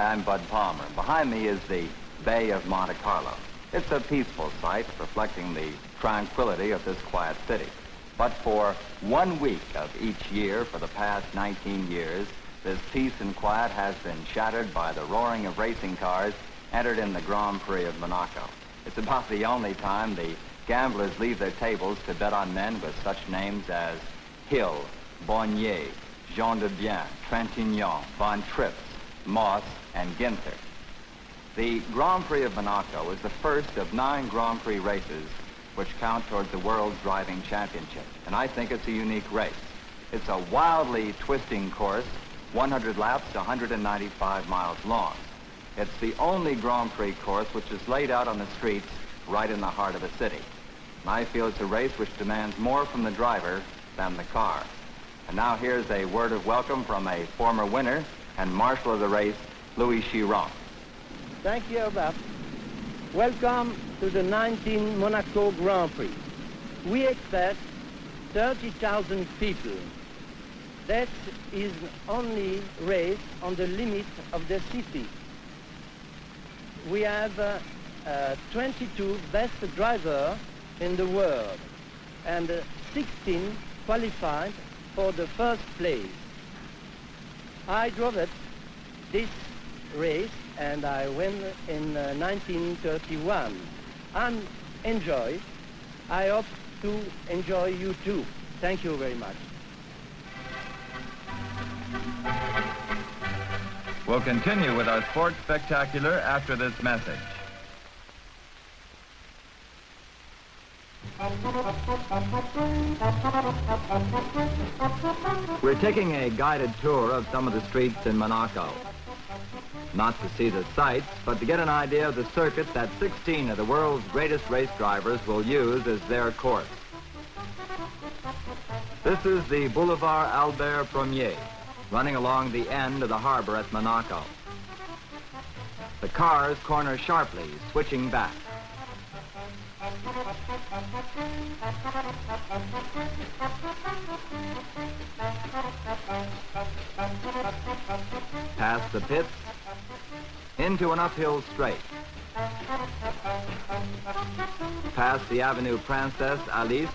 I'm Bud Palmer. Behind me is the Bay of Monte Carlo. It's a peaceful sight reflecting the tranquility of this quiet city. But for 1 week of each year for the past 19 years, this peace and quiet has been shattered by the roaring of racing cars entered in the Grand Prix of Monaco. It's about the only time the gamblers leave their tables to bet on men with such names as Hill, Bonnier, Jean de Bien, Trintignant, Von Trips, Moss, and Ginther. The Grand Prix of Monaco is the first of 9 Grand Prix races which count towards the World's Driving Championship, and I think it's a unique race. It's a wildly twisting course, 100 laps, 195 miles long. It's the only Grand Prix course which is laid out on the streets right in the heart of the city. And I feel it's a race which demands more from the driver than the car. And now here's a word of welcome from a former winner and marshal of the race, Louis Chiron. Thank you, Bob. Welcome to the 19 Monaco Grand Prix. We expect 30,000 people. That is only race on the limit of the city. We have 22 best drivers in the world and 16 qualified for the first place. I drove it this race and I won in 1931. I'm enjoy. I hope to enjoy you too. Thank you very much. We'll continue with our sports spectacular after this message. We're taking a guided tour of some of the streets in Monaco. Not to see the sights, but to get an idea of the circuit that 16 of the world's greatest race drivers will use as their course. This is the Boulevard Albert Ier, running along the end of the harbor at Monaco. The cars corner sharply, switching back. Past the pits, into an uphill straight. Past the Avenue Princesse Alice.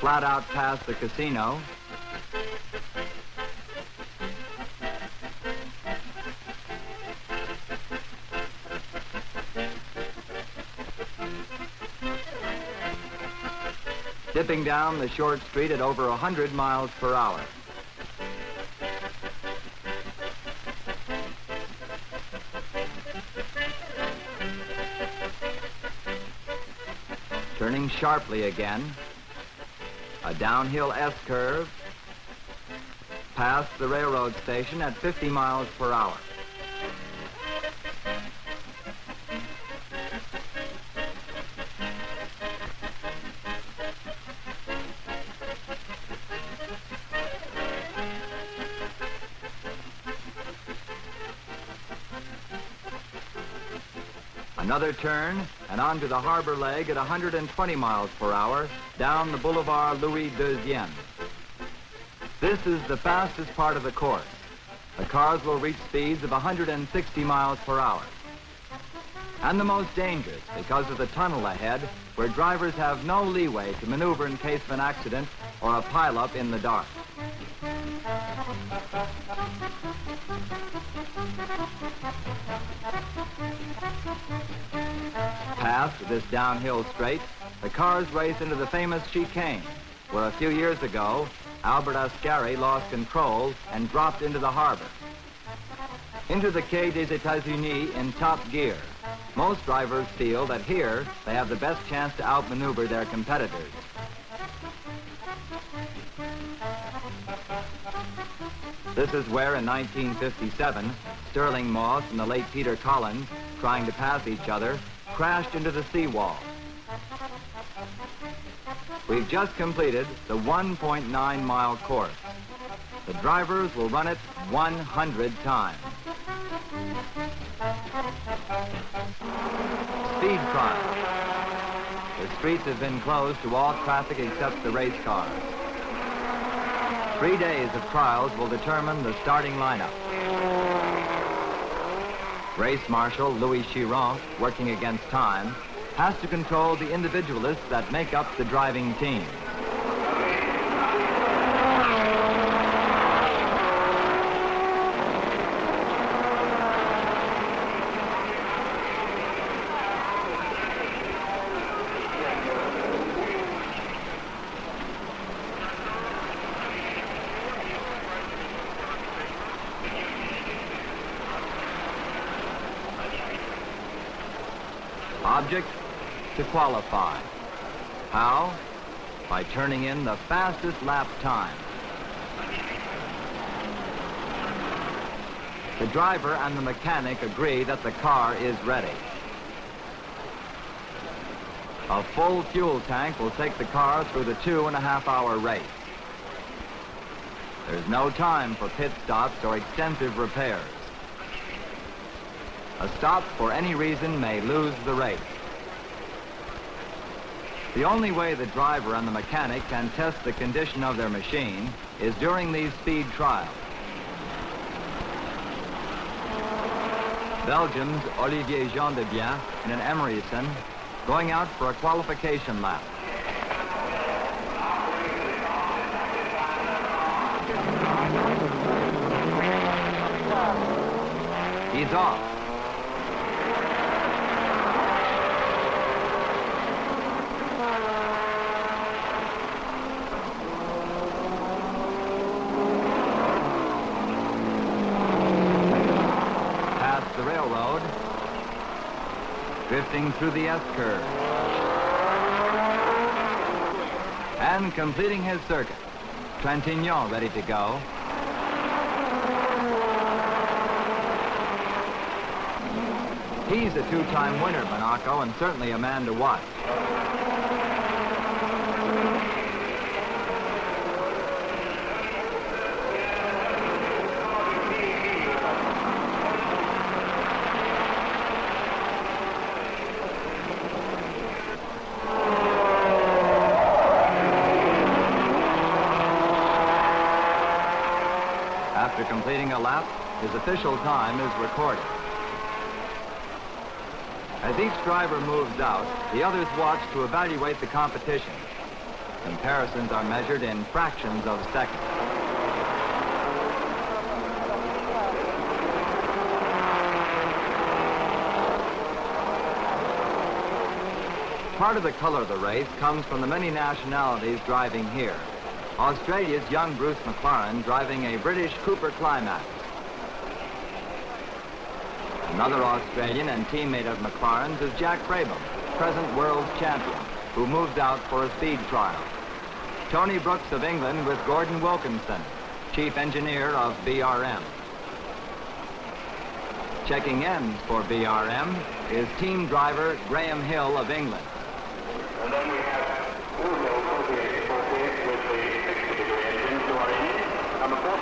Flat out past the casino. Dipping down the short street at over 100 miles per hour. Turning sharply again. A downhill S-curve, past the railroad station at 50 miles per hour. Another turn, and onto the harbor leg at 120 miles per hour, down the Boulevard Louis II. This is the fastest part of the course. The cars will reach speeds of 160 miles per hour. And the most dangerous because of the tunnel ahead, where drivers have no leeway to maneuver in case of an accident or a pileup in the dark. Past this downhill straight, the cars race into the famous chicane, where a few years ago, Albert Ascari lost control and dropped into the harbor. Into the Quai des États-Unis in top gear. Most drivers feel that here they have the best chance to outmaneuver their competitors. This is where in 1957, Sterling Moss and the late Peter Collins, trying to pass each other, crashed into the seawall. We've just completed the 1.9-mile course. The drivers will run it 100 times. Speed trial. The streets have been closed to all traffic except the race cars. 3 days of trials will determine the starting lineup. Race Marshal Louis Chiron, working against time, has to control the individualists that make up the driving team. Object, to qualify. How? By turning in the fastest lap time. The driver and the mechanic agree that the car is ready. A full fuel tank will take the car through the 2.5-hour race. There's no time for pit stops or extensive repairs. A stop for any reason may lose the race. The only way the driver and the mechanic can test the condition of their machine is during these speed trials. Belgium's Olivier Gendebien and an Emerson going out for a qualification lap. He's off. The railroad, drifting through the S-curve, and completing his circuit. Trintignant ready to go. He's a two-time winner at Monaco and certainly a man to watch. After completing a lap, his official time is recorded. As each driver moves out, the others watch to evaluate the competition. Comparisons are measured in fractions of seconds. Part of the color of the race comes from the many nationalities driving here. Australia's young Bruce McLaren driving a British Cooper Climax. Another Australian and teammate of McLaren's is Jack Brabham, present world champion, who moves out for a speed trial. Tony Brooks of England with Gordon Wilkinson, chief engineer of BRM. Checking ends for BRM is team driver Graham Hill of England. And then we have Uzo 48 with the 60-degree engine to our east. Number 42,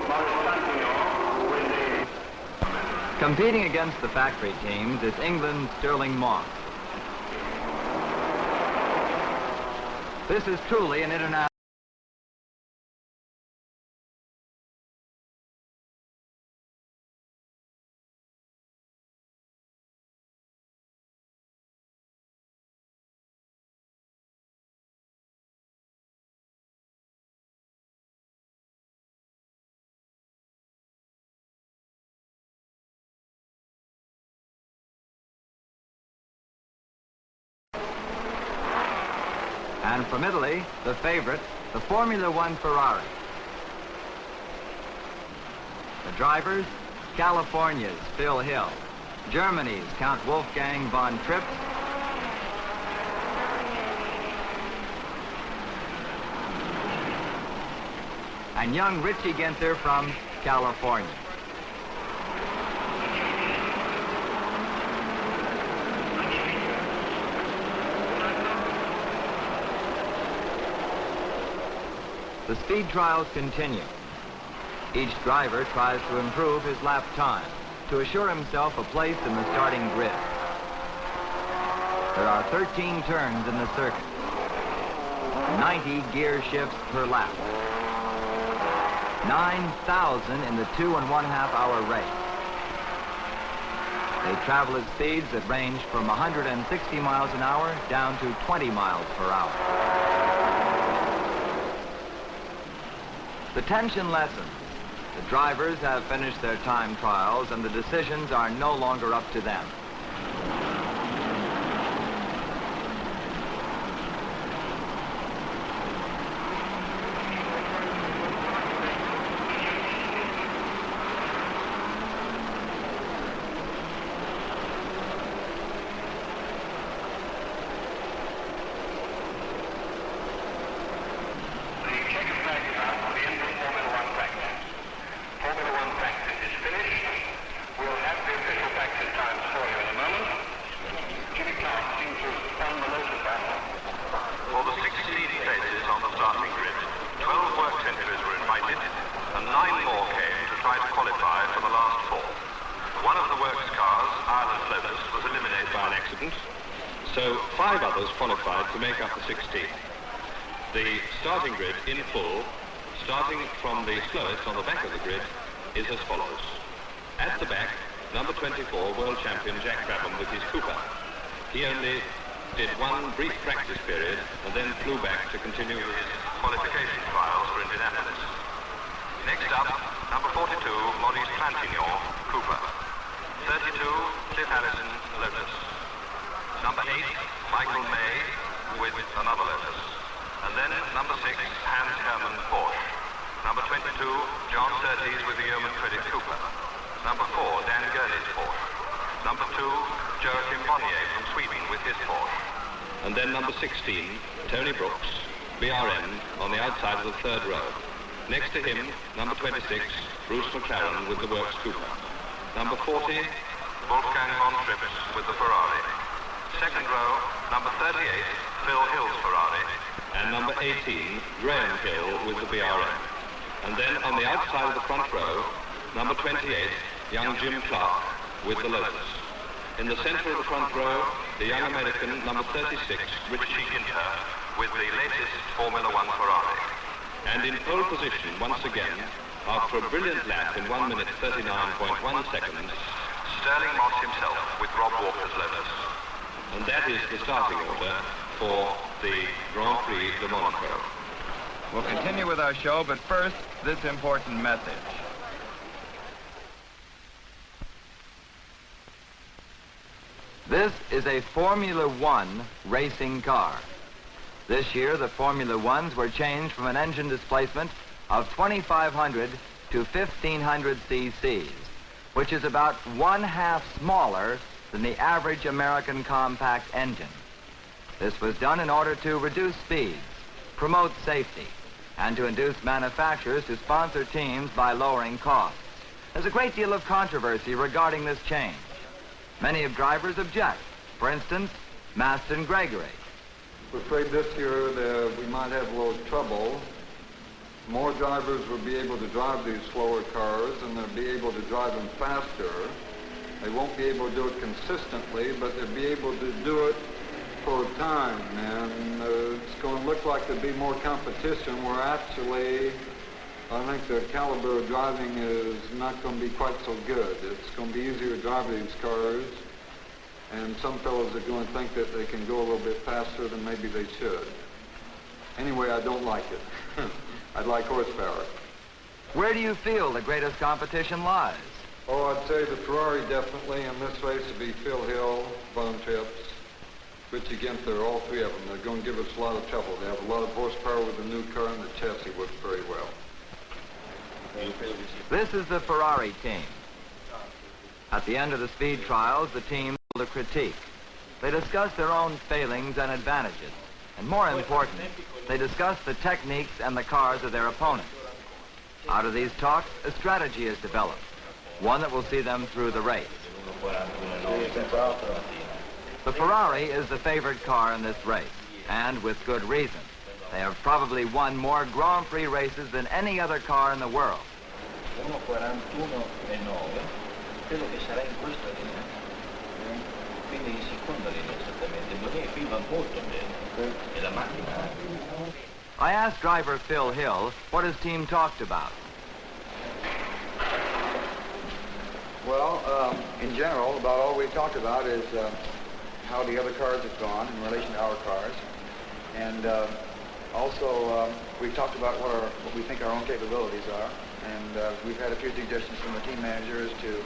Maurice Santino with the... Competing against the factory teams is England's Sterling Moss. This is truly an international... And from Italy, the favorite, the Formula One Ferrari. The drivers, California's Phil Hill, Germany's Count Wolfgang von Trips, and young Richie Ginther from California. The speed trials continue. Each driver tries to improve his lap time to assure himself a place in the starting grid. There are 13 turns in the circuit, 90 gear shifts per lap, 9,000 in the 2.5 hour race. They travel at speeds that range from 160 miles an hour down to 20 miles per hour. The tension lessens. The drivers have finished their time trials and the decisions are no longer up to them. So 5 others qualified to make up the 16. The starting grid in full, starting from the slowest on the back of the grid, is as follows. At the back, number 24, world champion Jack Brabham with his Cooper. He only did one brief practice period and then flew back to continue his qualification trials for Indianapolis. Next up, number 42, Maurice Trintignant, Cooper. 32, Cliff Harrison, Lotus. Number 8, Michael May with another Lotus. And then number 6, Hans Hermann Porsche. Number 22, John Surtees with the Yeoman Credit Cooper. Number 4, Dan Gurney's Porsche. Number 2, Joachim Bonnier from Sweden with his Porsche. And then number 16, Tony Brooks, BRM, on the outside of the third row. Next to him, number 26, Bruce McLaren with the Works Cooper. Number 40, Wolfgang von Trips with the Ferrari. Second row, number 38, Phil Hill's Ferrari. And number 18, Graham Hill with the BRM. And then on the outside of the front row, number 28, young Jim Clark with the Lotus. In the center of the front row, the young American, number 36, Richie Ginter, with the latest Formula One Ferrari. And in pole position, once again, after a brilliant lap in 1 minute 39.1 seconds, Sterling Moss himself with Rob Walker's Lotus. And that is the starting order for the Grand Prix de Monaco. We'll continue with our show, but first, this important message. This is a Formula One racing car. This year, the Formula Ones were changed from an engine displacement of 2,500 to 1,500 cc's, which is about 1/2 smaller than the average American compact engine. This was done in order to reduce speeds, promote safety, and to induce manufacturers to sponsor teams by lowering costs. There's a great deal of controversy regarding this change. Many of drivers object. For instance, Maston Gregory. We're afraid this year that we might have a little trouble. More drivers will be able to drive these slower cars, and they'll be able to drive them faster. They won't be able to do it consistently, but they'll be able to do it for a time. And it's going to look like there'll be more competition where actually I think the caliber of driving is not going to be quite so good. It's going to be easier to drive these cars, and some fellows are going to think that they can go a little bit faster than maybe they should. Anyway, I don't like it. I'd like horsepower. Where do you feel the greatest competition lies? Oh, I'd say the Ferrari definitely. In this race would be Phil Hill, Von Trips, Richie Ginther, all 3 of them. They're going to give us a lot of trouble. They have a lot of horsepower with the new car, and the chassis works very well. This is the Ferrari team. At the end of the speed trials, the team held a critique. They discussed their own failings and advantages. And more important, they discussed the techniques and the cars of their opponents. Out of these talks, a strategy is developed, one that will see them through the race. The Ferrari is the favored car in this race, and with good reason. They have probably won more Grand Prix races than any other car in the world. 1:41:9, credo che sarà in questa linea, quindi in seconda linea esattamente, Bonnet qui va molto bene, e la macchina... I asked driver Phil Hill what his team talked about. Well, in general, about all we've talked about is how the other cars have gone in relation to our cars. And also, we've talked about what we think our own capabilities are. And we've had a few suggestions from the team manager as to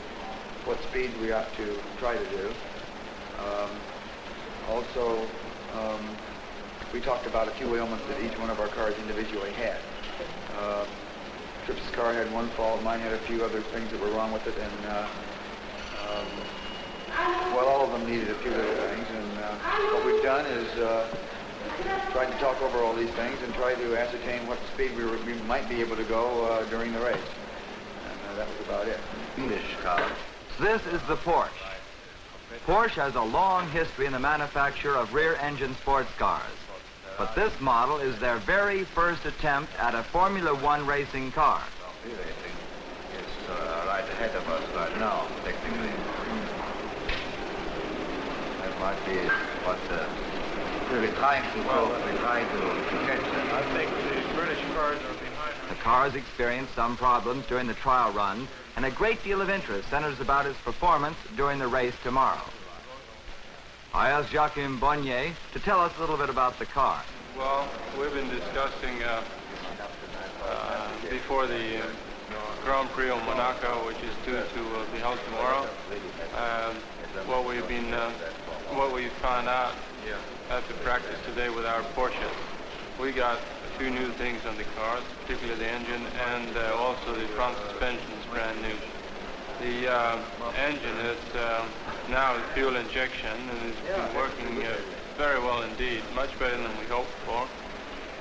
what speeds we ought to try to do. Also, we talked about a few ailments that each one of our cars individually had. Tripp's car had one fault, mine had a few other things that were wrong with it, and well, all of them needed a few little things, and what we've done is tried to talk over all these things and try to ascertain what speed we might be able to go during the race, and that was about it. English car. This is the Porsche. Porsche has a long history in the manufacture of rear-engine sports cars, but this model is their very first attempt at a Formula One racing car. Racing is right ahead of us right now, technically. That might be what we're trying to catch them. I think the British cars are behind us. The cars experienced some problems during the trial runs, and a great deal of interest centers about its performance during the race tomorrow. I asked Joachim Bonnier to tell us a little bit about the car. Well, we've been discussing before the Grand Prix of Monaco, which is due to be held tomorrow, what we found out after practice today with our Porsches. We got a few new things on the cars, particularly the engine, and also the front suspension is brand new. The engine is now fuel injection and it's been working very well indeed, much better than we hoped for.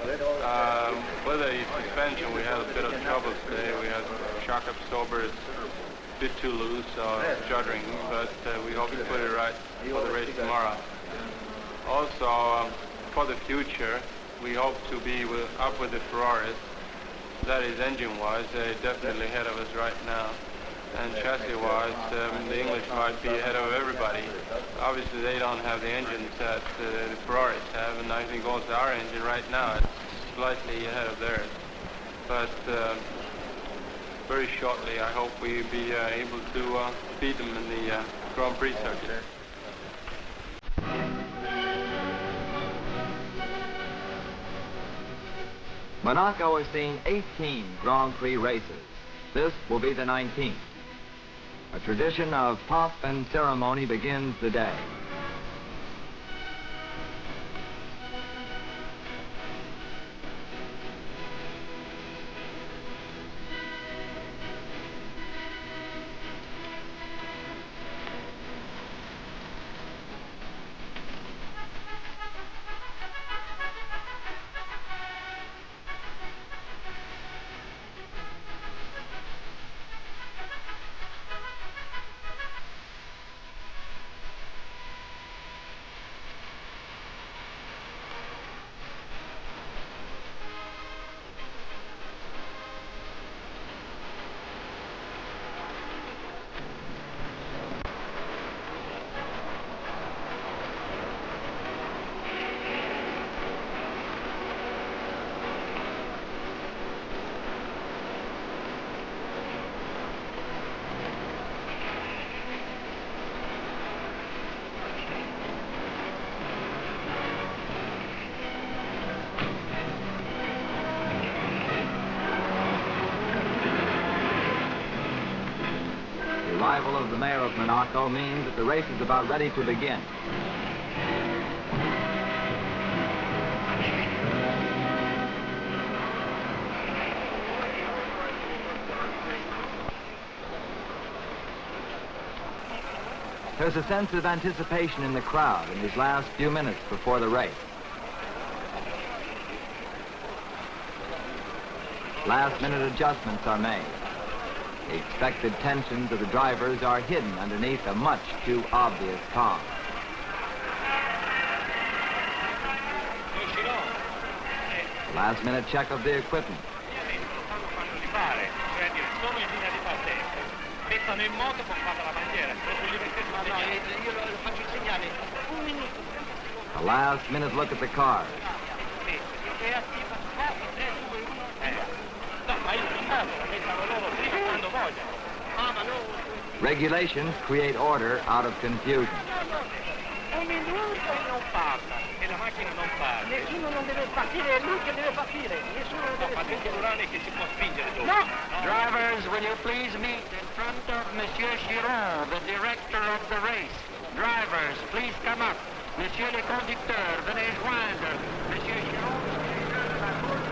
With the suspension, we had a bit of trouble today. We had shock absorber, it's a bit too loose, juddering, but we hope to put it right for the race tomorrow. Also, for the future, we hope to be up with the Ferraris. That is engine-wise, they're definitely ahead of us right now. And chassis-wise, the English might be ahead of everybody. Obviously, they don't have the engines that the Ferraris have, and I think also our engine right now is slightly ahead of theirs. But very shortly, I hope we'll be able to beat them in the Grand Prix circuit. Monaco has seen 18 Grand Prix races. This will be the 19th. A tradition of pomp and ceremony begins the day. The arrival of the mayor of Monaco means that the race is about ready to begin. There's a sense of anticipation in the crowd in these last few minutes before the race. Last-minute adjustments are made. The expected tensions of the drivers are hidden underneath a much too obvious calm. Last-minute check of the equipment. A last-minute look at the cars. Regulations create order out of confusion. Un minuto e non parla, e la macchina non parla. Nessuno non deve partire, è lui che deve partire. Nessuno non deve partire. Che si può spingere dopo. No! Drivers, will you please meet in front of Monsieur Chiron, the director of the race. Drivers, please come up. Monsieur le conducteurs, venez joindre. Monsieur Chiron, la course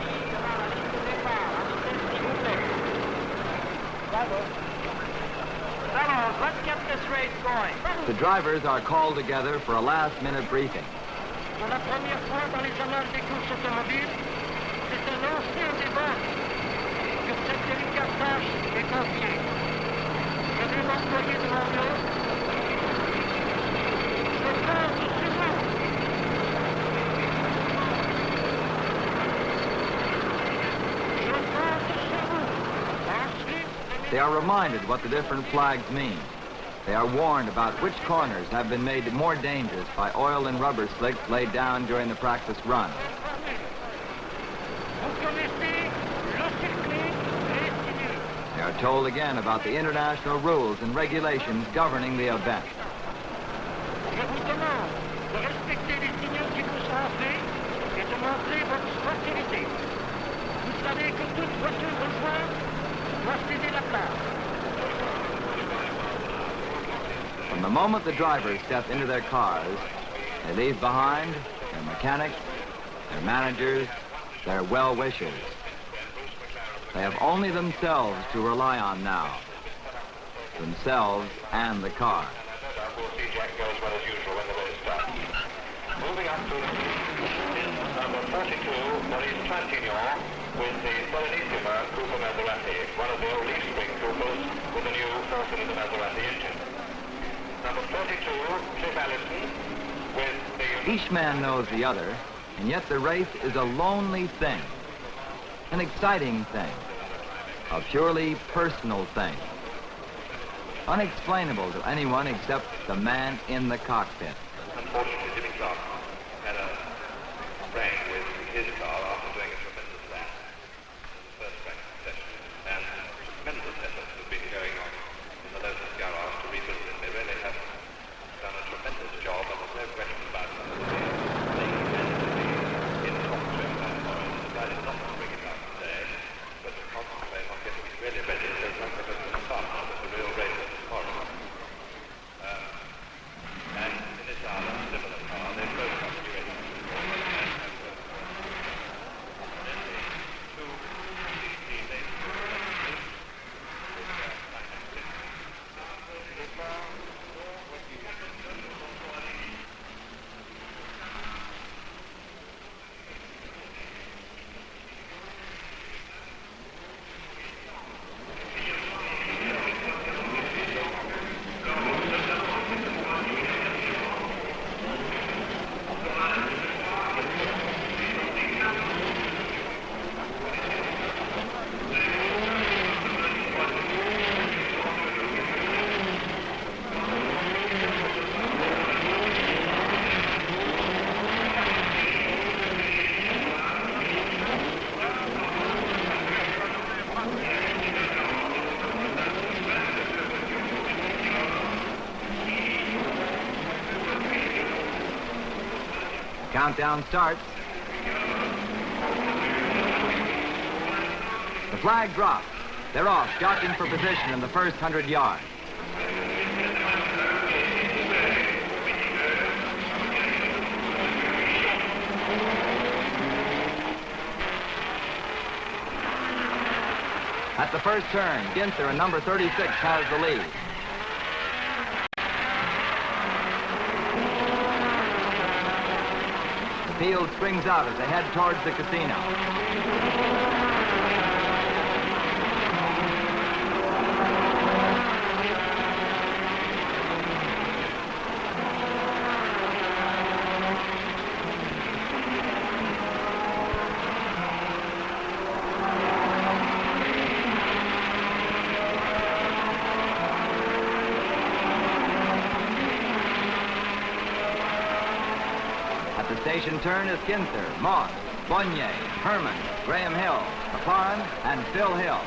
qui aura la ligne de départ. Fellows, let's get this race going. The drivers are called together for a last-minute briefing. Pour la première fois dans les annales des courses automobiles, c'est un ancien débat sur cette délicate tâche est confiée. Je vais m'employer devant eux. Je compte sur vous. Je compte sur vous. Ensuite, They are reminded what the different flags mean. They are warned about which corners have been made more dangerous by oil and rubber slicks laid down during the practice run. vous connaissez le circuit rétinu. They are told again about the international rules and regulations governing the event. Je vous demande de respecter les signaux qui vous sont faits et de montrer votre sportivité. Vous savez que toute voiture rejointe doit céder la place. From the moment the drivers step into their cars, they leave behind their mechanics, their managers, their well-wishers. They have only themselves to rely on now. Themselves and the car. Moving up to number 42, Maurice Trantignon, with the Serenissima Cooper Maserati, one of the old leaf spring Coopers with the new four-cylinder Maserati engine. Number 42, Cliff Allison, with the... Each man knows the other, and yet the race is a lonely thing, an exciting thing, a purely personal thing, unexplainable to anyone except the man in the cockpit. Unfortunately, Jimmy Clark had a break with his car after doing a tremendous lap in the first practice session, and tremendous efforts have been going on in the Lotus garage to rebuild it. They really have done a tremendous job, and there's no question about it. They in concentrate on that point, and decided not to bring it out today, but to concentrate on getting it really ready so it's not going to start with a real race tomorrow. And in this hour, similar car, they've both got to be ready. Countdown starts. The flag drops. They're off, jockeying for position in the first 100 yards. At the first turn, Ginther in number 36 has the lead. The field springs out as they head towards the casino. station turn is Ginther, Moss, Bonnier, Herman, Graham Hill, McLaren, and Phil Hill.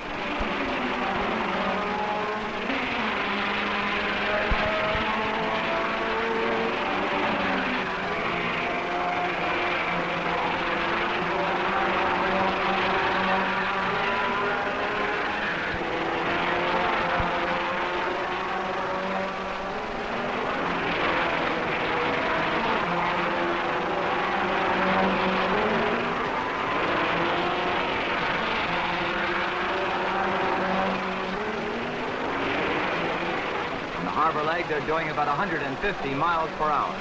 Harbor leg, they're doing about 150 miles per hour.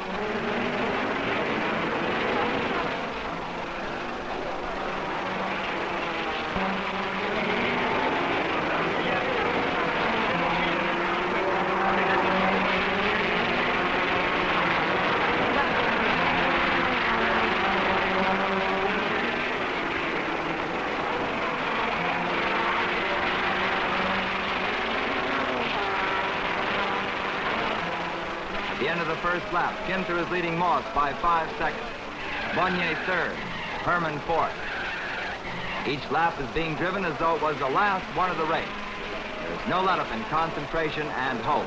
At the end of the first lap, Ginther is leading Moss by 5 seconds. Bonnier third, Herman fourth. Each lap is being driven as though it was the last one of the race. There's no let-up in concentration and hope.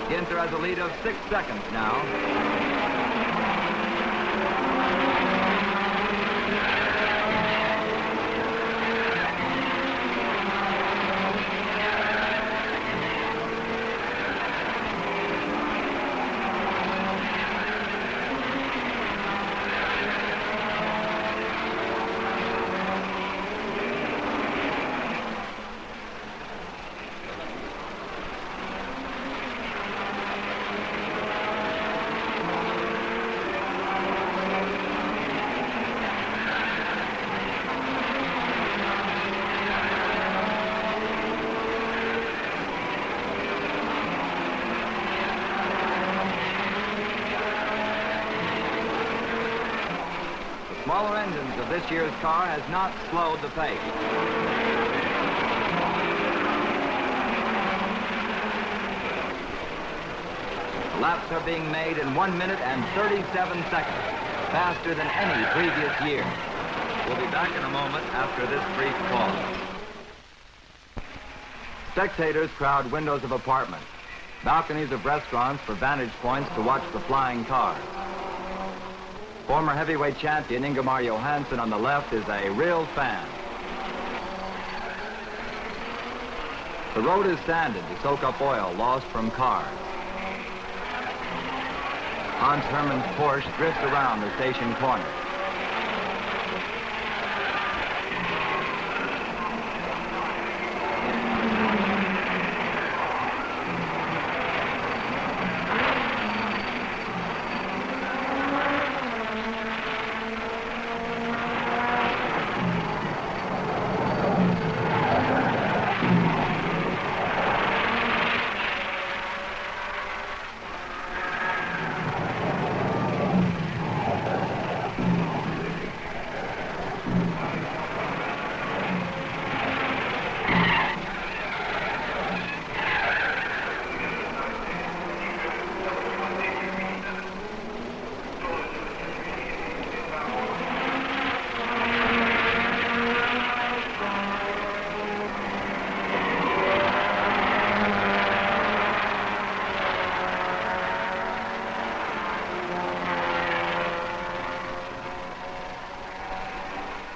Ginther has a lead of 6 seconds now. Smaller engines of this year's car has not slowed the pace. The laps are being made in 1 minute and 37 seconds, faster than any previous year. We'll be back in a moment after this brief pause. Spectators crowd windows of apartments, balconies of restaurants for vantage points to watch the flying cars. Former heavyweight champion Ingemar Johansson on the left is a real fan. The road is sanded to soak up oil lost from cars. Hans Hermann's Porsche drifts around the station corner.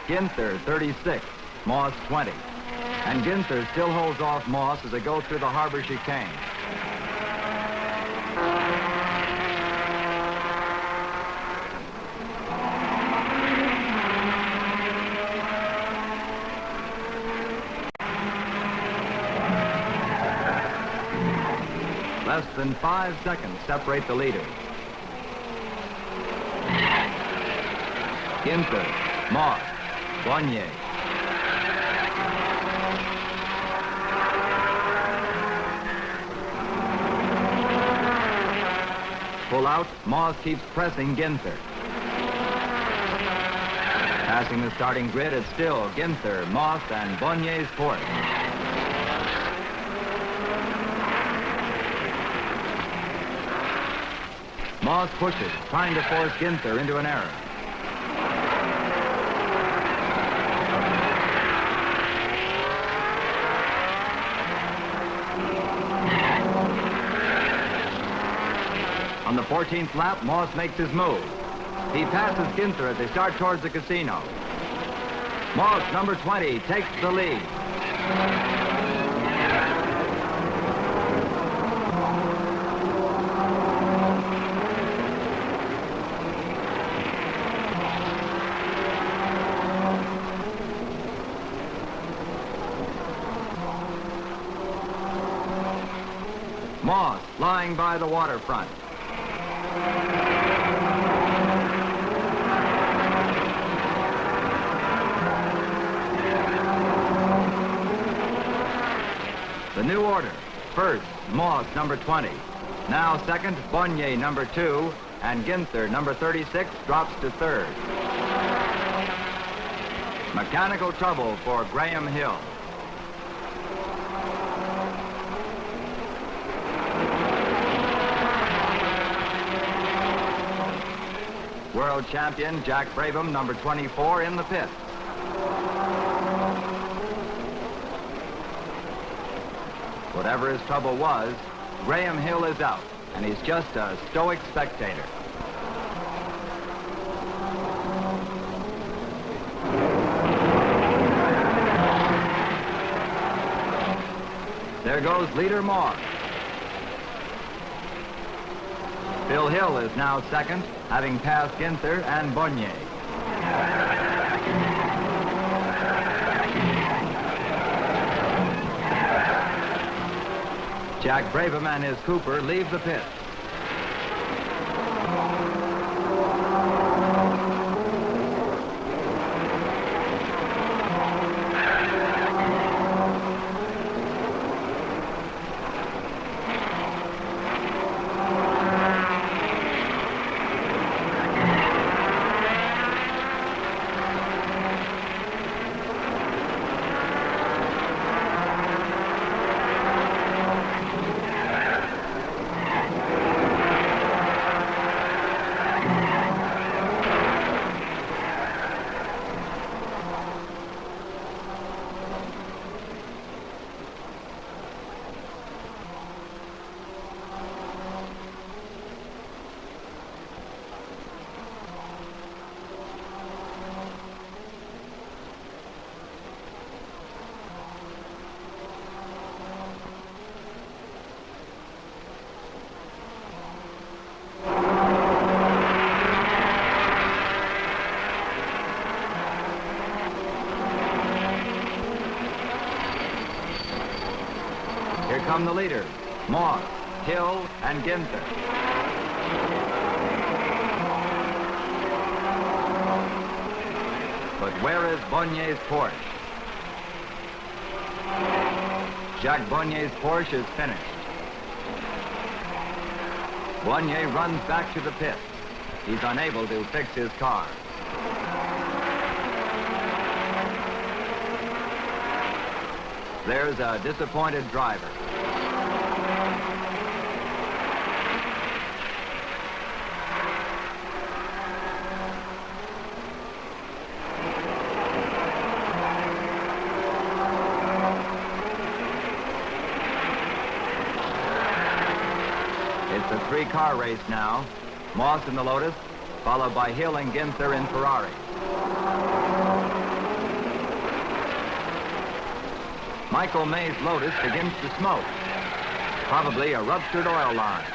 Ginther, 36, Moss, 20. And Ginther still holds off Moss as they go through the harbor chicane. Less than 5 seconds separate the leaders. Ginther, Moss, Bonnier. pull out, Moss keeps pressing Ginther. Passing the starting grid, it's still Ginther, Moss, and Bonnier's Porsche. Moss pushes, trying to force Ginther into an error. On the 14th lap, Moss makes his move. He passes Ginther as they start towards the casino. Moss, number 20, takes the lead. Moss, lying by the waterfront. The new order. First, Moss, number 20. Now second, Bonnier, number 2. And Ginther, number 36, drops to third. Mechanical trouble for Graham Hill. World champion Jack Brabham, number 24, in the pit. Whatever his trouble was, Graham Hill is out, and he's just a stoic spectator. There goes leader Moss. Phil Hill is now second, having passed Ginther and Bonnier. Jack Brabham and his Cooper leave the pit. Here come the leaders, Moss, Hill, and Ginther. But where is Bonnier's Porsche? Jacques Bonnier's Porsche is finished. Bonnier runs back to the pit. He's unable to fix his car. There's a disappointed driver. It's a three-car race now. Moss in the Lotus, followed by Hill and Ginther in Ferrari. Michael May's Lotus begins to smoke. Probably a ruptured oil line.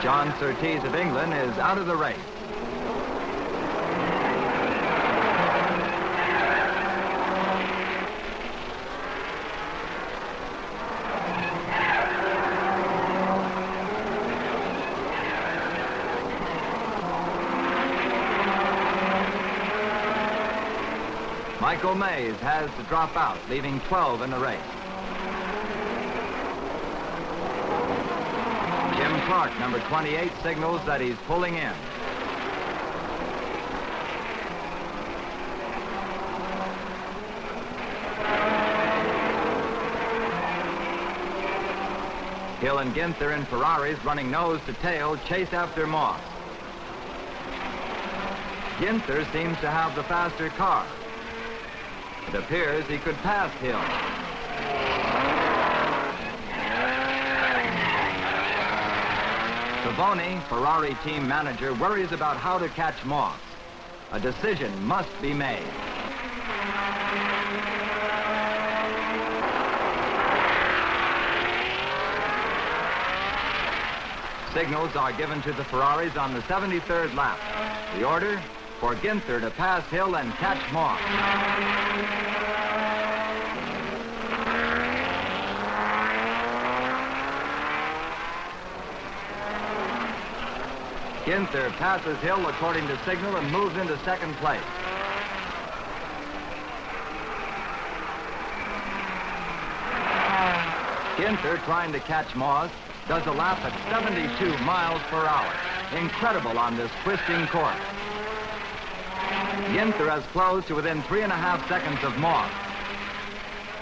John Surtees of England is out of the race. Michael Mays has to drop out, leaving 12 in the race. Jim Clark, number 28, signals that he's pulling in. Hill and Ginther in Ferraris running nose to tail chase after Moss. Ginther seems to have the faster car. It appears he could pass Hill. Savoni, Ferrari team manager, worries about how to catch Moss. A decision must be made. Signals are given to the Ferraris on the 73rd lap. The order for Ginther to pass Hill and catch Moss. Ginther passes Hill according to signal and moves into second place. Ginther, trying to catch Moss, does a lap at 72 miles per hour. Incredible on this twisting course. Ginther has closed to within 3.5 seconds of Moss.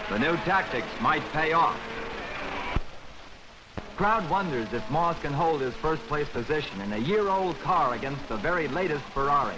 The new tactics might pay off. Crowd wonders if Moss can hold his first place position in a year-old car against the very latest Ferrari.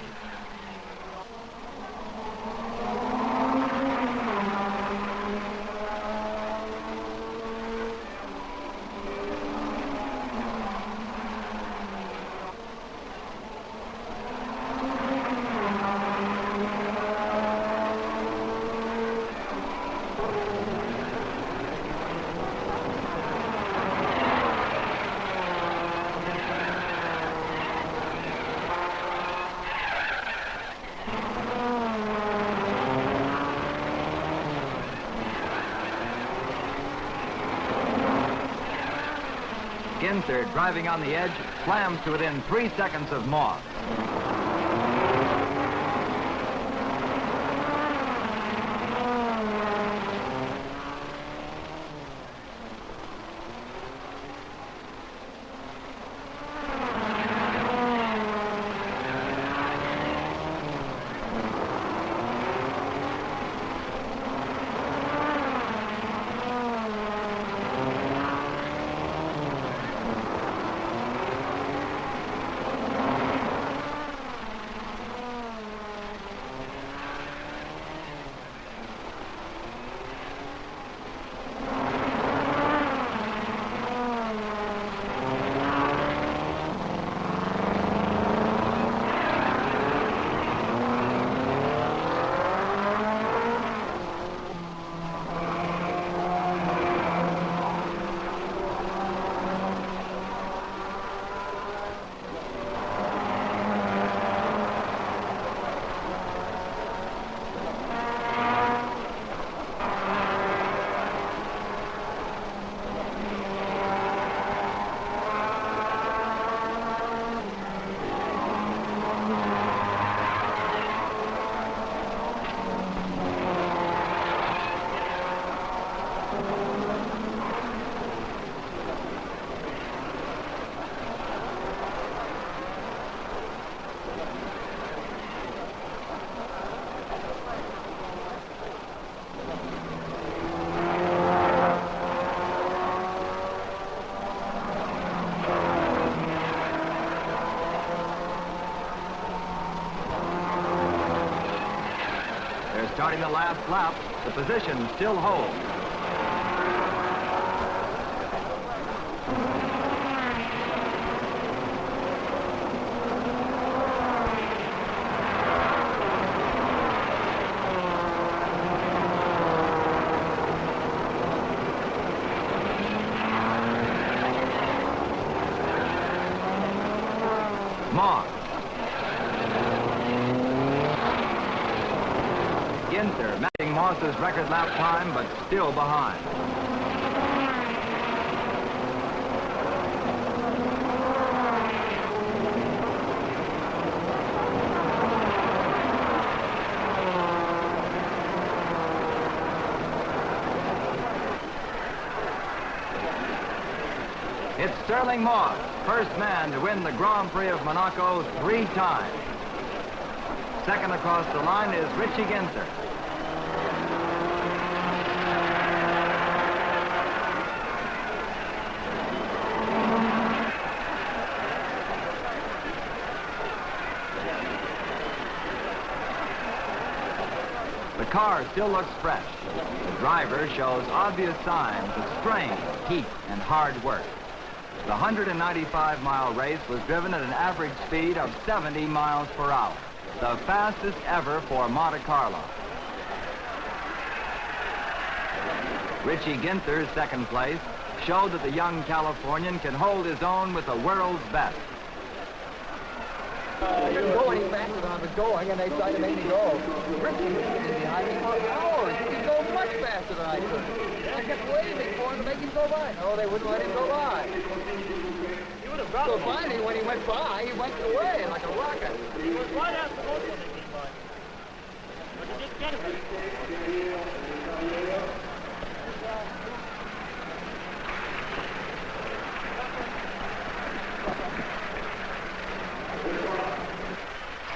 Ginther, driving on the edge, slams to within 3 seconds of Moss. Starting the last lap, the position still holds. Moss. Ginther matching Moss's record lap time, but still behind. It's Sterling Moss, first man to win the Grand Prix of Monaco 3 times. Second across the line is Richie Ginther. The car still looks fresh. The driver shows obvious signs of strain, heat, and hard work. The 195-mile race was driven at an average speed of 70 miles per hour, the fastest ever for Monte Carlo. Richie Ginther's second place showed that the young Californian can hold his own with the world's best. I didn't go any faster than I was going, and they tried to make me go. Richie was sitting behind me for hours. He could go much faster than I could. I kept waving for him to make him go by. No, they wouldn't let him go by. So finally, when he went by, he went away like a rocket. He was right after most of them came by. But he didn't get it.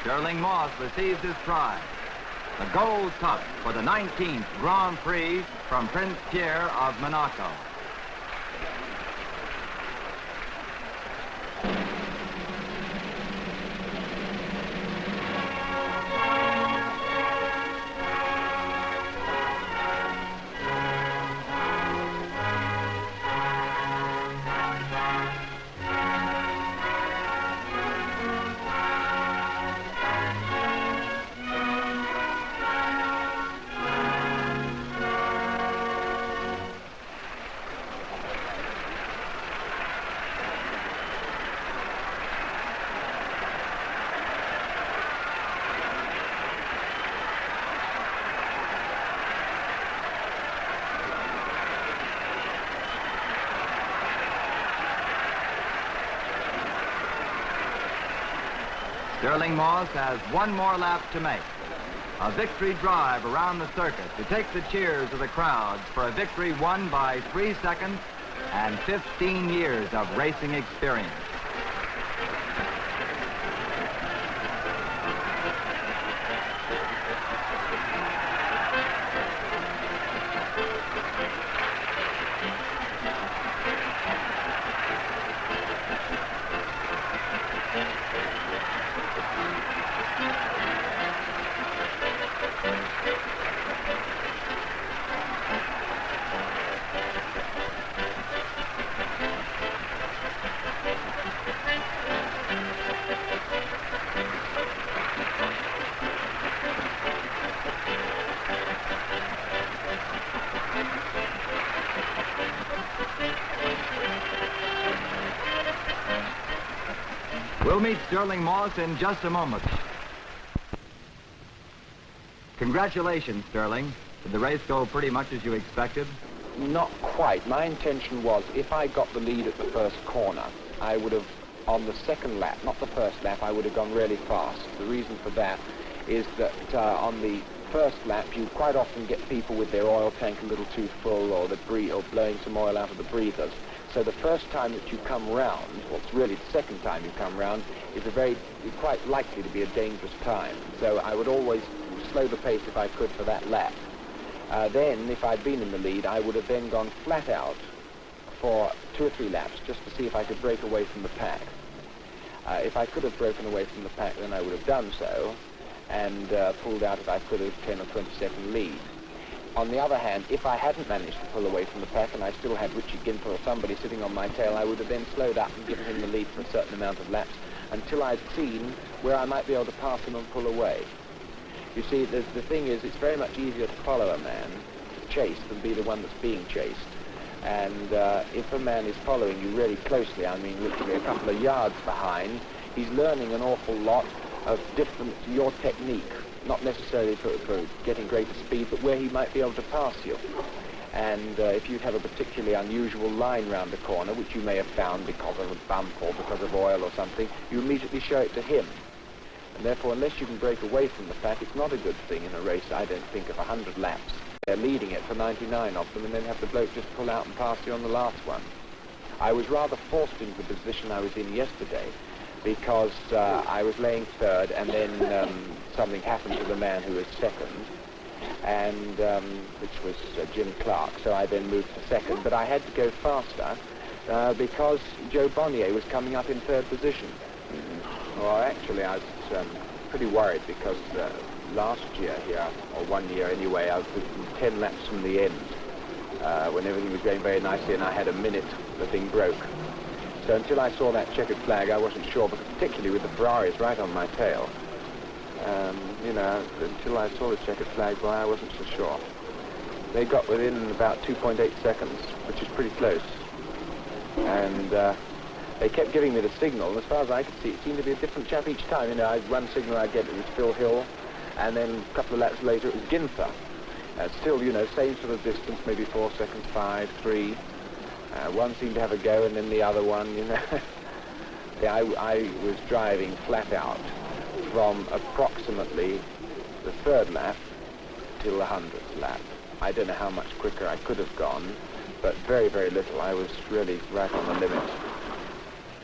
Sterling Moss receives his prize, the Gold Cup for the 19th Grand Prix from Prince Pierre of Monaco. Sterling Moss has one more lap to make. A victory drive around the circuit to take the cheers of the crowds for a victory won by 3 seconds and 15 years of racing experience. We'll meet Sterling Moss in just a moment. Congratulations, Sterling. Did the race go pretty much as you expected? Not quite. My intention was, if I got the lead at the first corner, I would have, on the second lap, not the first lap, I would have gone really fast. The reason for that is that on the first lap, you quite often get people with their oil tank a little too full, or blowing some oil out of the breathers. So the first time that you come round, well, it's really the second time you come round, is quite likely to be a dangerous time. So I would always slow the pace if I could for that lap. Then, if I'd been in the lead, I would have then gone flat out for 2 or 3 laps just to see if I could break away from the pack. If I could have broken away from the pack, then I would have done so, and pulled out if I could have 10 or 20 second lead. On the other hand, if I hadn't managed to pull away from the pack and I still had Richie Ginther or somebody sitting on my tail, I would have then slowed up and given him the lead for a certain amount of laps until I'd seen where I might be able to pass him and pull away. You see, the thing is, it's very much easier to follow a man, to chase, than be the one that's being chased. And if a man is following you really closely, I mean literally a couple of yards behind, he's learning an awful lot of your technique. Not necessarily for getting greater speed, but where he might be able to pass you. And if you'd have a particularly unusual line round a corner, which you may have found because of a bump or because of oil or something, you immediately show it to him. And therefore, unless you can break away from the pack, it's not a good thing in a race, I don't think, of 100 laps. They're leading it for 99 of them, and then have the bloke just pull out and pass you on the last one. I was rather forced into the position I was in yesterday because I was laying third, and then something happened to the man who was second, and which was Jim Clark. So I then moved to second, but I had to go faster because Joe Bonnier was coming up in third position. Well, actually, I was pretty worried because last year here, or 1 year anyway, I was 10 laps from the end when everything was going very nicely, and I had a minute, the thing broke. So until I saw that checkered flag, I wasn't sure, but particularly with the Ferraris right on my tail. You know, until I saw the checkered flag, well, I wasn't so sure. They got within about 2.8 seconds, which is pretty close. And they kept giving me the signal, and as far as I could see, it seemed to be a different chap each time. You know, one signal I'd get, it was Phil Hill, and then a couple of laps later, it was Ginther. Still, you know, same sort of distance, maybe 4 seconds, 5, 3. One seemed to have a go, and then the other one, you know. I was driving flat out from approximately the third lap till the 100th lap. I don't know how much quicker I could have gone, but very, very little. I was really right on the limit.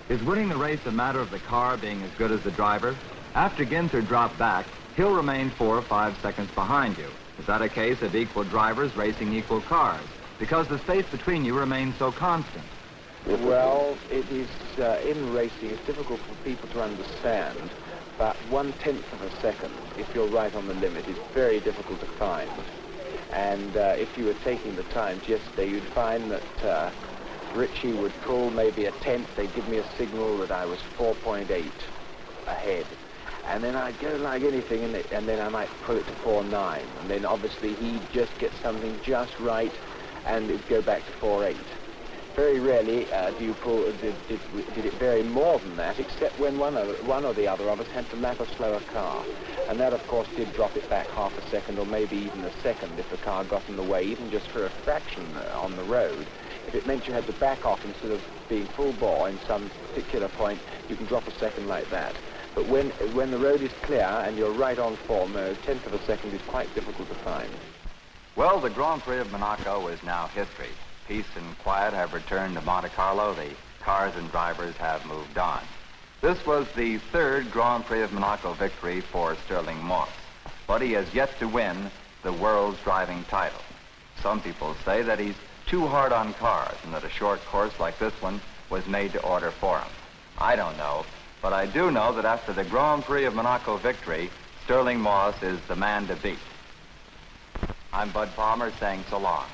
Is winning the race a matter of the car being as good as the driver? After Ginther dropped back, he'll remain 4 or 5 seconds behind you. Is that a case of equal drivers racing equal cars? Because the space between you remains so constant. Well, it is, in racing, it's difficult for people to understand, but 1/10 of a second, if you're right on the limit, is very difficult to find. And if you were taking the times yesterday, you'd find that Richie would pull maybe a tenth. They'd give me a signal that I was 4.8 ahead. And then I'd go like anything, and then I might pull it to 4.9. And then obviously he'd just get something just right, and it'd go back to 4.8. Very rarely did it vary more than that, except when one or the other of us had to lap a slower car. And that, of course, did drop it back half a second, or maybe even a second if the car got in the way, even just for a fraction on the road. If it meant you had to back off instead of being full bore in some particular point, you can drop a second like that. But when the road is clear and you're right on form, a 1/10 of a second is quite difficult to find. Well, the Grand Prix of Monaco is now history. Peace and quiet have returned to Monte Carlo. The cars and drivers have moved on. This was the third Grand Prix of Monaco victory for Sterling Moss, but he has yet to win the world's driving title. Some people say that he's too hard on cars and that a short course like this one was made to order for him. I don't know, but I do know that after the Grand Prix of Monaco victory, Sterling Moss is the man to beat. I'm Bud Palmer saying so long.